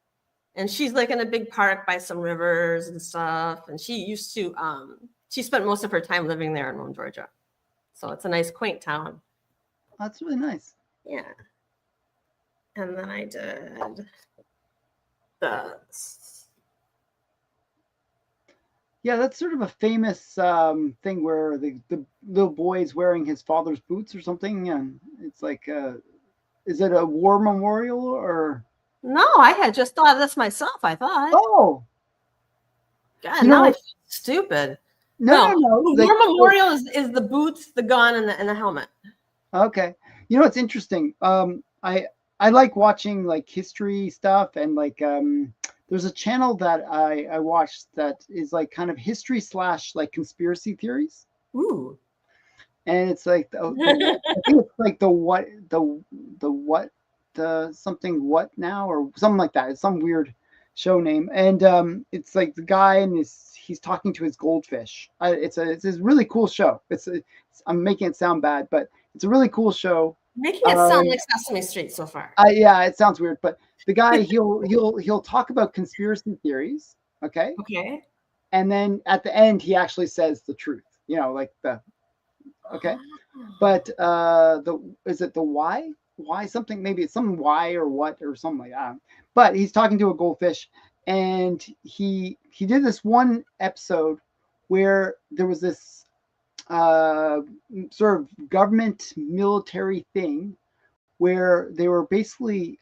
And she's like in a big park by some rivers and stuff. And she used to, she spent most of her time living there in Rome, Georgia. So it's a nice, quaint town. That's really nice. Yeah. And then I did Yeah, that's sort of a famous thing where the little boy is wearing his father's boots or something, and it's like, is it a war memorial or? No, I had just thought of this myself. I thought. Oh. God, now I feel stupid. No. The war memorial is the boots, the gun, and the helmet. Okay. You know, it's interesting. I like watching like history stuff, and like there's a channel that I watched that is like kind of history / like conspiracy theories. Ooh. And it's like I think it's like something what now or something like that. It's some weird show name, and it's like the guy and he's talking to his goldfish. It's a really cool show. I'm making it sound bad, but it's a really cool show. Making it sound like Sesame Street so far. Yeah, it sounds weird, but the guy he'll talk about conspiracy theories. Okay. Okay. And then at the end, he actually says the truth. You know, like okay. But is it the why? Why something? Maybe it's some why or what or something like that. But he's talking to a goldfish, and he did this one episode where there was this sort of government military thing where they were basically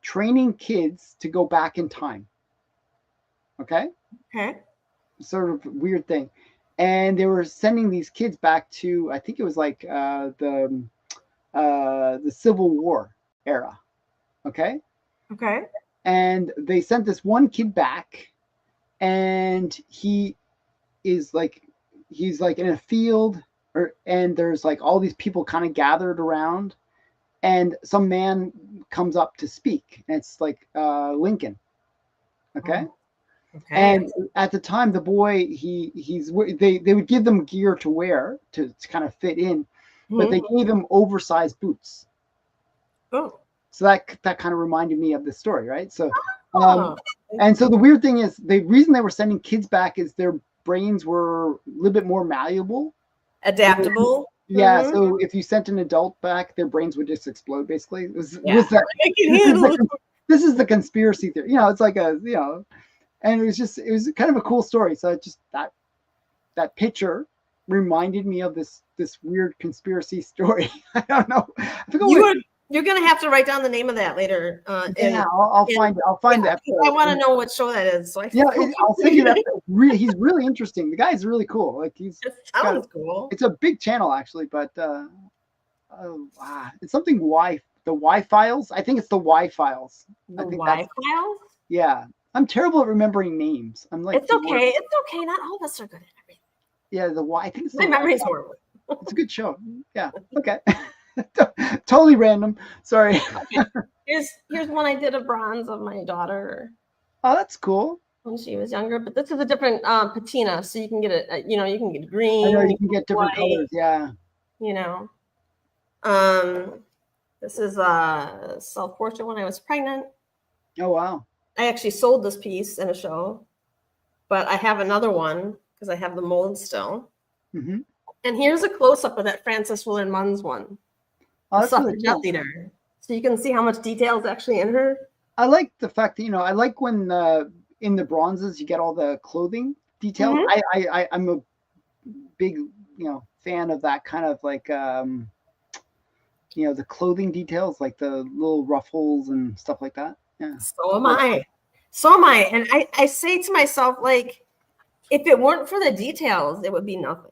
training kids to go back in time. Okay. Sort of weird thing. And they were sending these kids back to, I think it was like the Civil War era. Okay. And they sent this one kid back, and he's like in a field, and there's like all these people kind of gathered around, and some man comes up to speak, and it's like Lincoln. Okay. And at the time, the boy, they would give them gear to wear to kind of fit in, but they gave him oversized boots. Oh. So that kind of reminded me of this story, right? So, and so the weird thing is, the reason they were sending kids back is their brains were a little bit more malleable, adaptable. Yeah. So if you sent an adult back, their brains would just explode. Basically, this is the conspiracy theory. You know, it's like and it was kind of a cool story. So just that picture reminded me of this weird conspiracy story. I don't know. You're gonna have to write down the name of that later. I'll find the episode. I want to know what show that is. So I'll send you that. He's really interesting. The guy's really cool. Like sounds cool. It's a big channel actually, but it's something Y Y files. I think it's the Y files. I The think Y that's files. yeah. I'm terrible at remembering names. I'm like It's the okay. worst. It's okay. Not all of us are good at everything. Yeah, the Y. I think it's the My Y. memory's horrible. It's a good show. Yeah. Okay. Totally random. Sorry. Okay. Here's one I did a bronze of my daughter Oh, that's cool. when she was younger. But this is a different patina, so you can get it. You know, you can get I know green, you can get different white. colors. Yeah. You know, um, this is a self portrait when I was pregnant. Oh wow. I actually sold this piece in a show, but I have another one because I have the mold still. Mm-hmm. And here's a close up of that Frances Willard Munns one, Oh, the that's really suffragette cool. leader. So you can see how much detail is actually in her. I like the fact that I like when in the bronzes you get all the clothing details. Mhm. I'm a big fan of that kind of like the clothing details, like the little ruffles and stuff like that. Yeah. So am I. So am I. And I say to myself, like, if it weren't for the details, it would be nothing.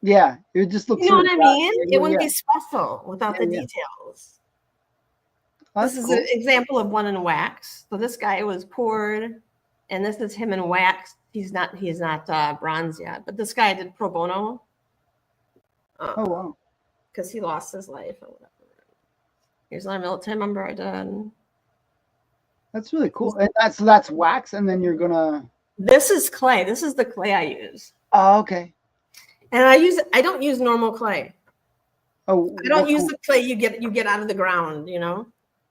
Yeah, it would just look. You know what I mean? Yeah, It wouldn't be special without the yeah. details. Oh, This that's is cool. an example of one in wax. So this guy was poured, and this is him in wax. He's not bronze yet, but this guy did pro bono. Oh wow. Because he lost his life or whatever. Here's another military member I did. That's really cool. And that's wax, and then you're gonna. This is clay. This is the clay I use. Oh, okay. And I don't use normal clay. Oh, I don't use the clay you get out of the ground, you know.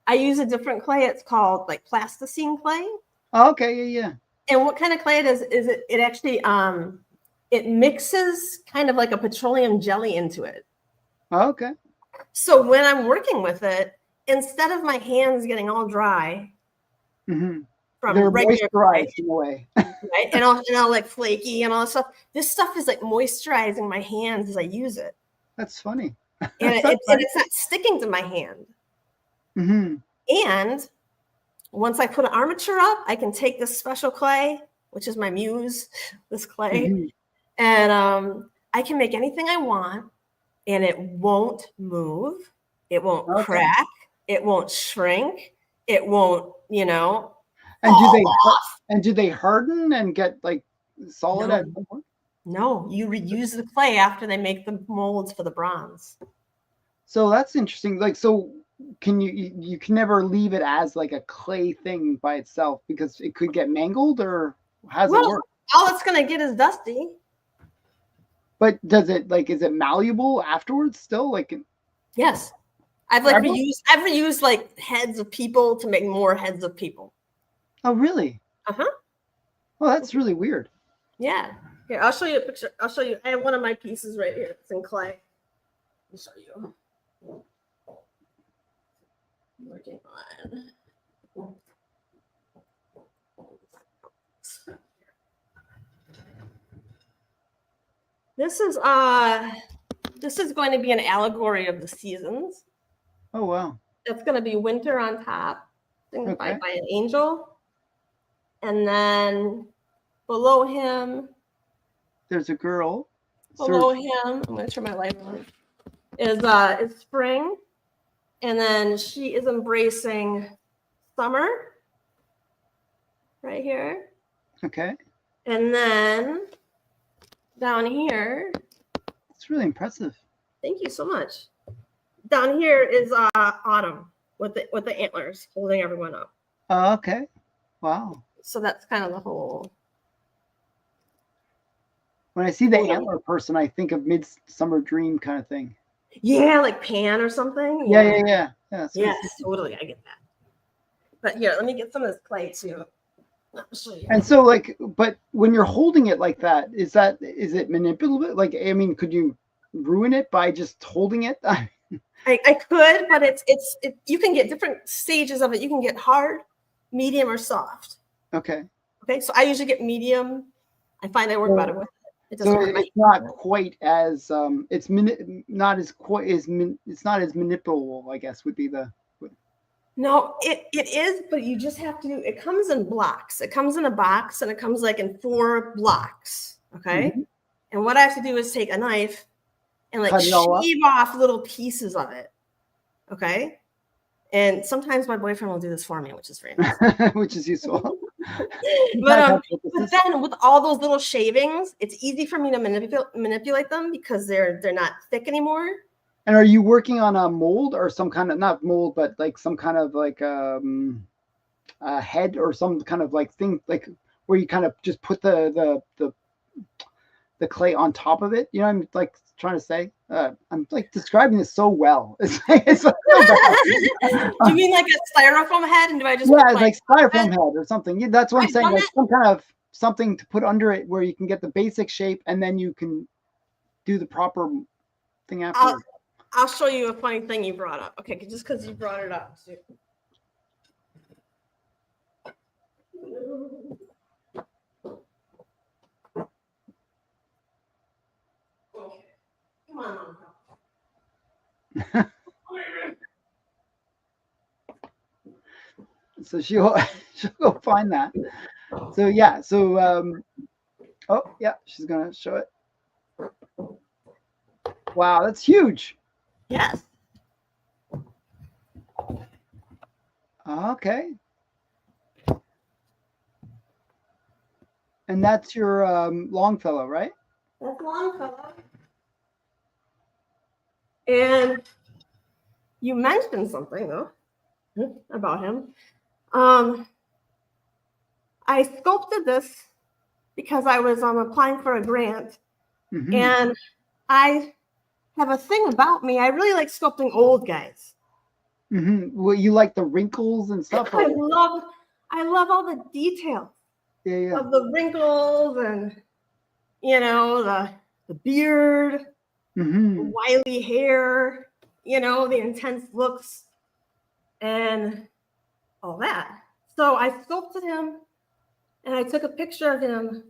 I use a different clay. It's called like plasticine clay. Oh, okay, yeah. And what kind of clay it is it actually it mixes kind of like a petroleum jelly into it. Oh, okay. So when I'm working with it, instead of my hands getting all dry Mm-hmm. from They're regular moisturized in a way. right? And all like flaky and all this stuff. This stuff is like moisturizing my hands as I use it. That's funny. And That's it's not sticking to my hand. Mm-hmm. And once I put an armature up, I can take this special clay, which is my muse, this clay, Mm-hmm. and I can make anything I want, and it won't move, it won't crack, it won't shrink, it won't, And off. do they harden and get like solid No. at some point? No, you reuse the clay after they make the molds for the bronze. So that's interesting. Like, so can you can never leave it as like a clay thing by itself because it could get mangled, or how does it work? All it's gonna get is dusty. But does it is it malleable afterwards still? Like, Yes. I've reused like heads of people to make more heads of people. oh really? Uh-huh. Well, that's really weird. Yeah. Here, I'll show you a picture. I'll show you. I have one of my pieces right here. It's in clay. Let me show you. I'm working on. This is going to be an allegory of the seasons. Oh wow. It's going to be winter on top, signified by an angel. And then below him, there's a girl. Below him, I'm going to turn my light on, is spring. And then she is embracing summer right here. Okay. And then down here. It's really impressive. Thank you so much. Down here is autumn with the antlers holding everyone up. Oh, okay. Wow. So that's kind of the whole. When I see the antler person, I think of Midsummer Dream kind of thing. Yeah, like Pan or something. Yeah. Yes, totally. I get that. But here, let me get some of this clay too. I'll show you. And so, but when you're holding it like that, is it manipulable? Like, I mean, could you ruin it by just holding it? I could, but it's you can get different stages of it. You can get hard, medium, or soft. Okay. So I usually get medium. I find I work better with it. It's not quite as it's not as manipulable, I guess would be the. No, it is, but you just have to do. It comes in blocks. It comes in a box, and it comes like in 4 blocks. Okay, and what I have to do is take a knife and like shave off little pieces of it. Okay, And sometimes my boyfriend will do this for me, which is very nice. Which is useful. But then with all those little shavings, it's easy for me to manipulate them because they're not thick anymore. And are you working on a mold or some kind of, not mold, but like some kind of like a head or some kind of like thing, like where you kind of just put the clay on top of it? You know what I'm like trying to say? I'm like describing this so well. It's so bad. Do you mean like a styrofoam head? And do I just like styrofoam head or something? Yeah, that's what I'm saying. Like some kind of something to put under it where you can get the basic shape and then you can do the proper thing after. I'll show you a funny thing you brought up. Okay, just because you brought it up. Okay. Come on, Mom. So she'll go find that. So yeah, so oh yeah, she's gonna show it. Wow, that's huge. Yes. Okay. And that's your Longfellow, right? That's Longfellow. And you mentioned something though about him. I sculpted this because I was applying for a grant, and I have a thing about me. I really like sculpting old guys. Well, you like the wrinkles and stuff. I love all the details of the wrinkles and the beard, the wily hair, the intense looks and all that. So I sculpted him and I took a picture of him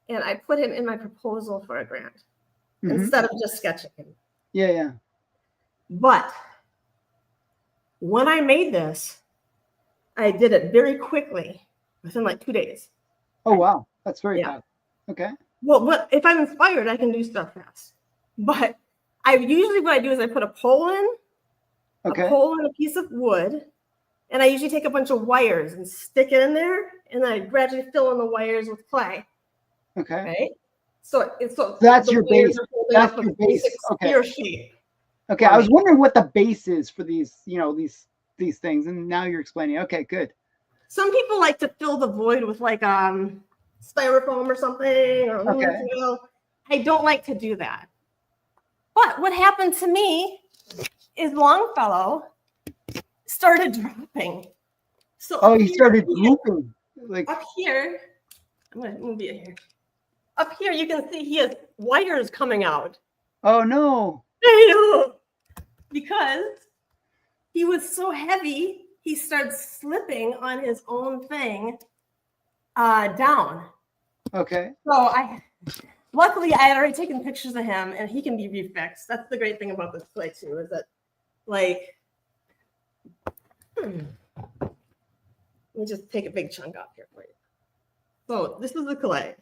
and I put him in my proposal for a grant instead of just sketching him. Yeah. But when I made this, I did it very quickly, within like 2 days. Oh, wow. That's very fast. Okay. Well, if I'm inspired, I can do stuff fast. But usually what I do is I put a pole in, a piece of wood, and I usually take a bunch of wires and stick it in there, and I gradually fill in the wires with clay. Okay. Right? So that's your base. That's your base. Okay. Shape. Okay. I was wondering what the base is for these, these things, and now you're explaining. Okay, good. Some people like to fill the void with like styrofoam or something, or aluminum foil. I don't like to do that. But what happened to me is Longfellow started dropping. So he started drooping. Like up here, I'm gonna move it here. Up here, you can see he has wires coming out. Oh no! I know, because he was so heavy, he started slipping on his own thing down. Okay. So luckily I had already taken pictures of him, and he can be refixed. That's the great thing about this clay too, is that like. Let me just take a big chunk off here for you. So this is the clay.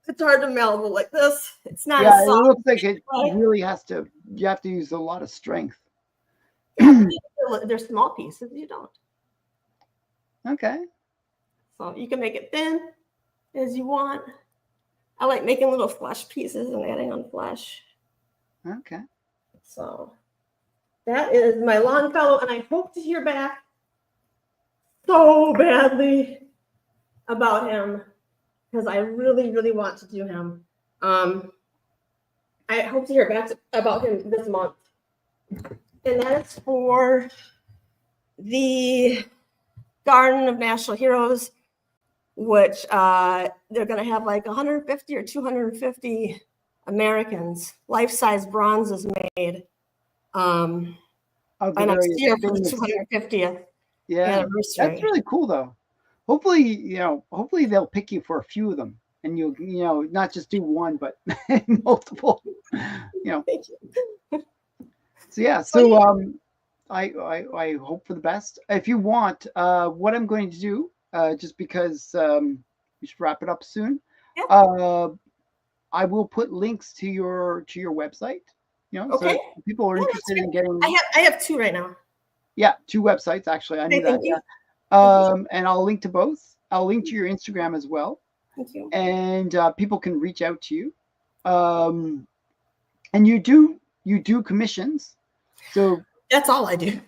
It's hard to meld like this. It's not. Yeah, it looks like it really has to. You have to use a lot of strength. They're small pieces. You don't. Okay. So you can make it thin as you want. I like making little flesh pieces and adding on flesh. Okay. So that is my Longfellow, and I hope to hear back so badly about him because I really, really want to do him. I hope to hear back about him this month. And that's for the Garden of National Heroes, which they're going to have like 150 or 250 Americans, life-size bronzes made by next year for the 250th anniversary. That's really cool, though. Hopefully, hopefully they'll pick you for a few of them, and you'll, not just do one, but multiple. Thank you. So yeah, so I hope for the best. If you want, what I'm going to do, just because we should wrap it up soon, I will put links to your website You know, so Okay. if people are Yeah, interested that's in great. getting, I have two right now. yeah, 2 websites actually. I knew Okay, that. thank you. Yeah. And I'll link to both. I'll link to your Instagram as well, Thank you. and people can reach out to you. Um, and you do commissions, so That's all I do.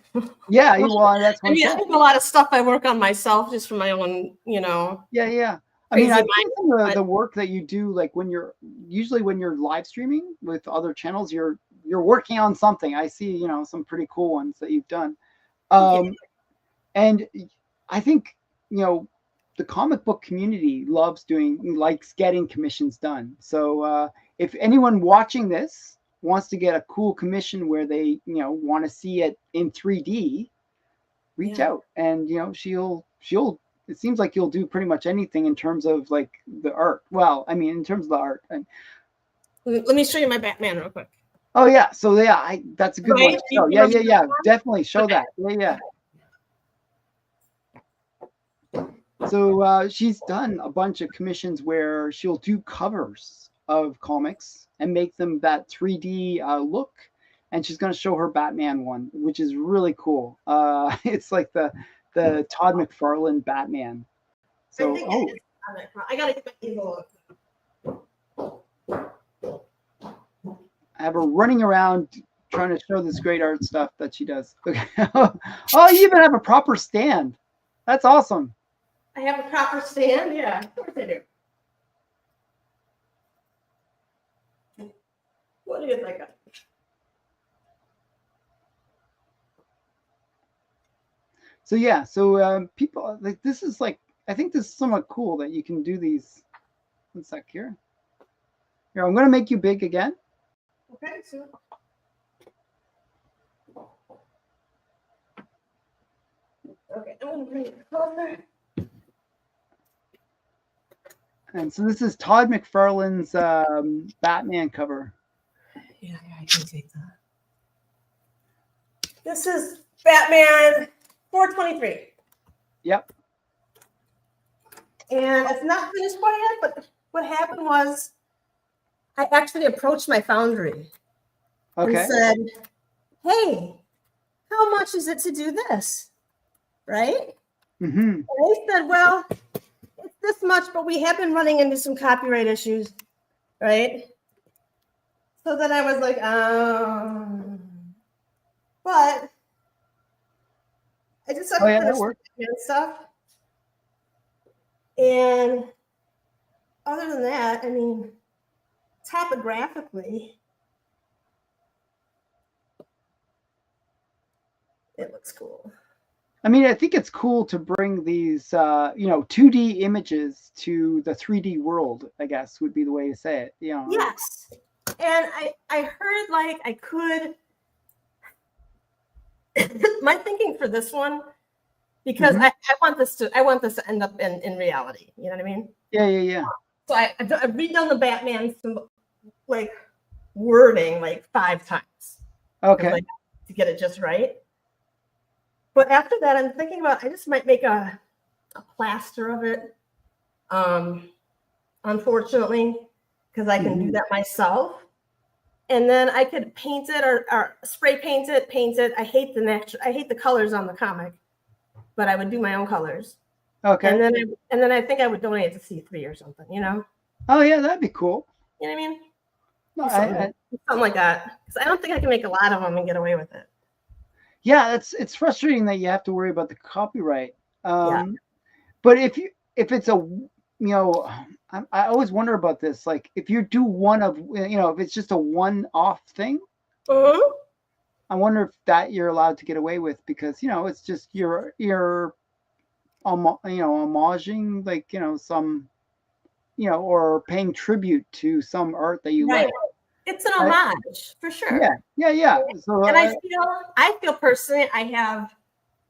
yeah. Well, that's what I I'm mean, I saying. have a lot of stuff I work on myself just for my own, Yeah, yeah. I mean, crazy I've mind. seen some of But the work that you do, like when you're usually when you're live streaming with other channels, you're working on something. I see, some pretty cool ones that you've done. thank you. Um, and I think, the comic book community likes getting commissions done. So if anyone watching this wants to get a cool commission where they, want to see it in 3D, reach Yeah. out, and she'll it seems like you'll do pretty much anything in terms of like the art. Well, I mean, in terms of the art. And Let me show you my Batman real quick. oh yeah, so yeah, that's a good one Right? to Do show. you Yeah, remember yeah, this yeah. one? Definitely show Okay. that. Yeah, yeah. So she's done a bunch of commissions where she'll do covers of comics and make them that 3D look. And she's going to show her Batman one, which is really cool. It's like the Todd McFarlane Batman. I So, think oh, it is. I gotta get my easel. I have her running around trying to show this great art stuff that she does. Okay. Oh, you even have a proper stand. That's awesome. I have a proper stand. Yeah, of course I do. What is I got? So yeah, people like this is like I think this is somewhat cool that you can do these. One sec here. Here, I'm gonna make you big again. Okay, so okay, I'm gonna bring it closer. And so this is Todd McFarlane's Batman cover. Yeah, I can take that. This is Batman 423. Yep. And it's not finished quite yet, but what happened was I actually approached my foundry Okay. and said, hey, how much is it to do this? Right? Mm-hmm. And they said, well, it's this much, but we have been running into some copyright issues, right? So then I was like, but I just have to finish the stuff. And other than that, I mean, topographically, it looks cool. I mean, I think it's cool to bring these, 2D images to the 3D world, I guess would be the way to say it. Yes. And I heard like I could, my thinking for this one, because I want this to end up in reality. You know what I mean? Yeah. So I've redone the Batman like wording like 5 times. Okay. Like, to get it just right. But after that, I'm thinking about I just might make a plaster of it. Unfortunately, because I can do that myself. And then I could paint it or spray paint it. I hate the colors on the comic, but I would do my own colors. Okay. And then I think I would donate it to C3 or something, Oh yeah, that'd be cool. You know what I mean? No, something like that. Because I don't think I can make a lot of them and get away with it. Yeah, it's frustrating that you have to worry about the copyright. Yeah. But if it's a, I always wonder about this. Like if you do one of, if it's just a one-off thing, I wonder if that you're allowed to get away with because it's just you're homaging like some, or paying tribute to some art that you like. It's an homage for sure. Yeah. So, and I feel personally, I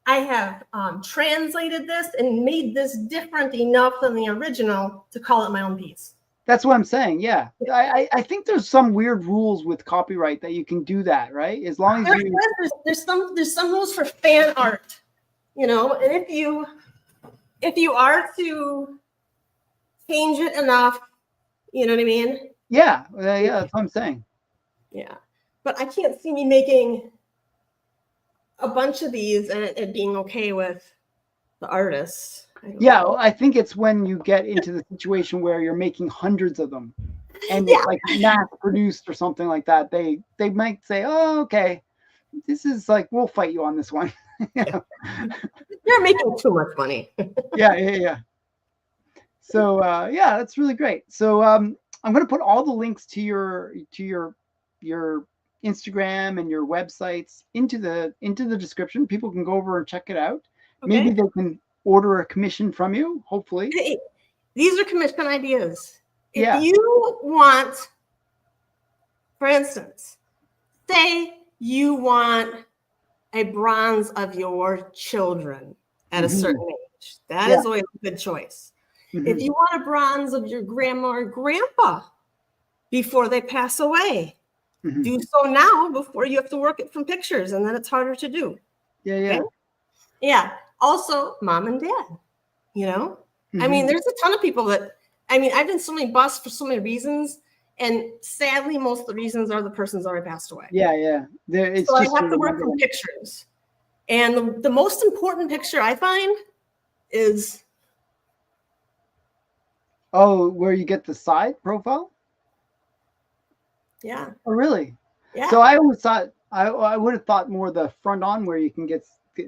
have translated this and made this different enough than the original to call it my own piece. That's what I'm saying. Yeah, I think there's some weird rules with copyright that you can do that, right? As long as there's some rules for fan art, and if you are to change it enough, you know what I mean? Yeah, that's what I'm saying. Yeah. but I can't see me making a bunch of these and it being okay with the artists. Yeah, I think it's when you get into the situation where you're making hundreds of them and Yeah. like mass produced or something like that. They might say, "Oh, okay, this is like we'll fight you on this one." Yeah. You're making too much money. Yeah. So yeah, that's really great. So I'm going to put all the links to your Instagram and your websites into the description. People can go over and check it out. Maybe Okay. they can order a commission from you. Hopefully, Hey, these are commission ideas. If yeah. you want, for instance, say you want a bronze of your children at a certain age, that Yeah. is always a good choice. If Mhm. you want a bronze of your grandma or grandpa before they pass away, Mhm. do so now before you have to work it from pictures, and then it's harder to do. Yeah, Okay. Yeah. Also, mom and dad, you know, I mean, there's a ton of people that, I mean, I've been so many busts for so many reasons. And sadly, most of the reasons are the person's already passed away. Yeah. It's So I just have to work from pictures. And the most important picture I find is, oh, where you get the side profile? yeah. Oh, really? Yeah. So I always thought I would have thought more the front on where you can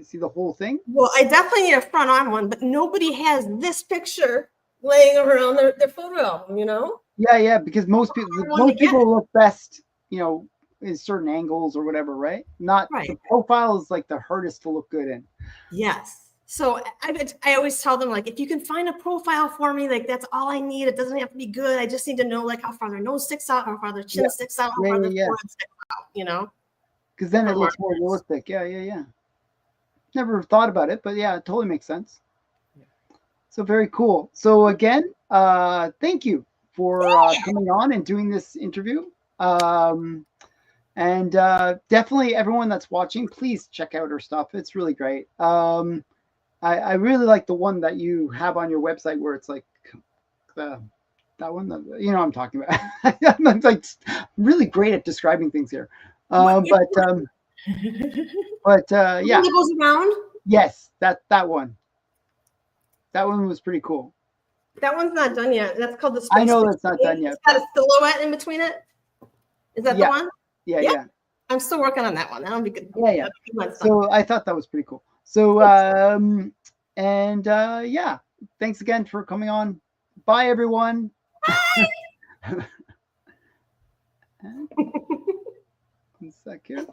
see the whole thing. Well, I definitely need a front on one, but nobody has this picture laying around their photo album, you know? Yeah, because most One to get. people look best, in certain angles or whatever, right? Not Right. the profile is like the hardest to look good in. Yes. So I always tell them, like, if you can find a profile for me, like, that's all I need. It doesn't have to be good. I just need to know, like, how far their nose sticks out, how far their chin sticks out, how far their forehead sticks out, you know? Because then it looks more realistic. Yeah. Never thought about it, but yeah, it totally makes sense. So very cool. So again, thank you for coming on and doing this interview. And definitely everyone that's watching, please check out her stuff. It's really great. I really like the one that you have on your website where it's like that one. You know what I'm talking about. I'm like really great at describing things here. But yeah. That goes around. Yes, that one. That one was pretty cool. That one's not done yet. That's called the space. I know that's not done yet. It's got a silhouette in between it. Is that the one? Yeah. I'm still working on that one. That'll be good. Yeah. So I thought that was pretty cool. So yeah, thanks again for coming on. Bye everyone. Bye. 1 second.